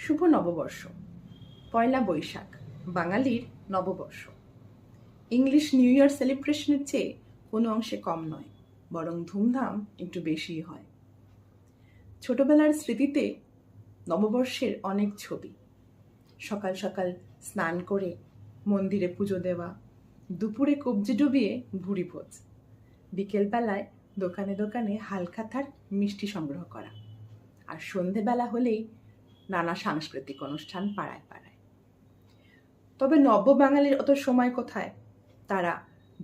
শুভ নববর্ষ। পয়লা বৈশাখ বাঙালির নববর্ষ। ইংলিশ নিউ ইয়ার সেলিব্রেশনের চেয়ে কোনো অংশে কম নয়, বরং ধুমধাম একটু বেশিই হয়। ছোটবেলার স্মৃতিতে নববর্ষের অনেক ছবি। সকাল সকাল স্নান করে মন্দিরে পুজো দেওয়া, দুপুরে কবজি ডুবিয়ে ভুড়ি ভোজ, বিকেলবেলায় দোকানে দোকানে হালখাতার মিষ্টি সংগ্রহ করা, আর সন্ধেবেলা হলেই নানা সাংস্কৃতিক অনুষ্ঠান পাড়ায় পাড়ায়। তবে নব্য বাঙালির অত সময় কোথায়? তারা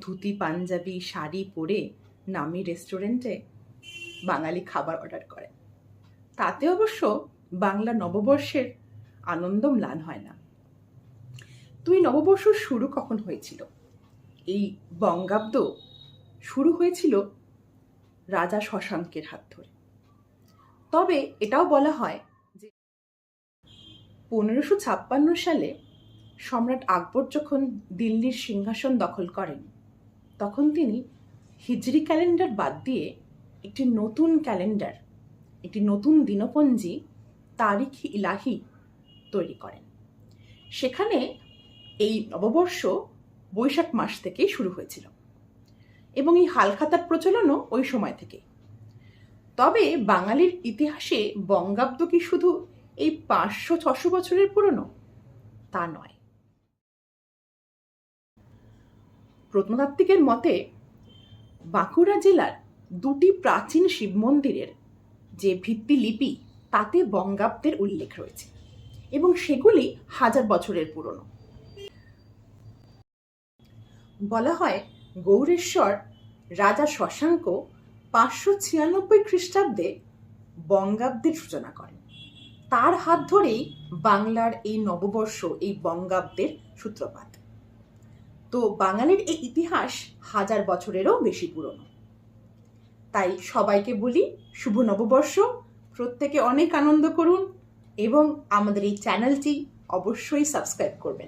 ধুতি পাঞ্জাবি শাড়ি পরে নামি রেস্টুরেন্টে বাঙালি খাবার অর্ডার করে। তাতে অবশ্য বাংলা নববর্ষের আনন্দ ম্লান হয় না। তুই নববর্ষ শুরু কখন হয়েছিল? এই বঙ্গাব্দ শুরু হয়েছিল রাজা শশাঙ্কের হাত ধরে। তবে এটাও বলা হয় যে 1556 সালে সম্রাট আকবর যখন দিল্লির সিংহাসন দখল করেন, তখন তিনি হিজরি ক্যালেন্ডার বাদ দিয়ে একটি নতুন ক্যালেন্ডার, একটি নতুন দিনপঞ্জি তারিখ-ই ইলাহি তৈরি করেন। সেখানে এই নববর্ষ বৈশাখ মাস থেকেই শুরু হয়েছিল এবং এই হালখাতার প্রচলনও ওই সময় থেকে। তবে বাঙালির ইতিহাসে বঙ্গাব্দ কি শুধু এই 500-600 বছরের পুরনো? তা নয়। প্রত্নতাত্ত্বিকের মতে বাঁকুড়া জেলার 2টি প্রাচীন শিব মন্দিরের যে ভিত্তিলিপি, তাতে বঙ্গাব্দের উল্লেখ রয়েছে এবং সেগুলি 1000 বছরের পুরনো। বলা হয় গৌড়েশ্বর রাজা শশাঙ্ক 596 খ্রিস্টাব্দে বঙ্গাব্দের সূচনা করেন। তার হাত ধরেই বাংলার এই নববর্ষ, এই বঙ্গাব্দের সূত্রপাত। তো বাঙালির এই ইতিহাস 1000 বছরেরও বেশি পুরনো। তাই সবাইকে বলি শুভ নববর্ষ, প্রত্যেকে অনেক আনন্দ করুন এবং আমাদের এই চ্যানেলটি অবশ্যই সাবস্ক্রাইব করবেন।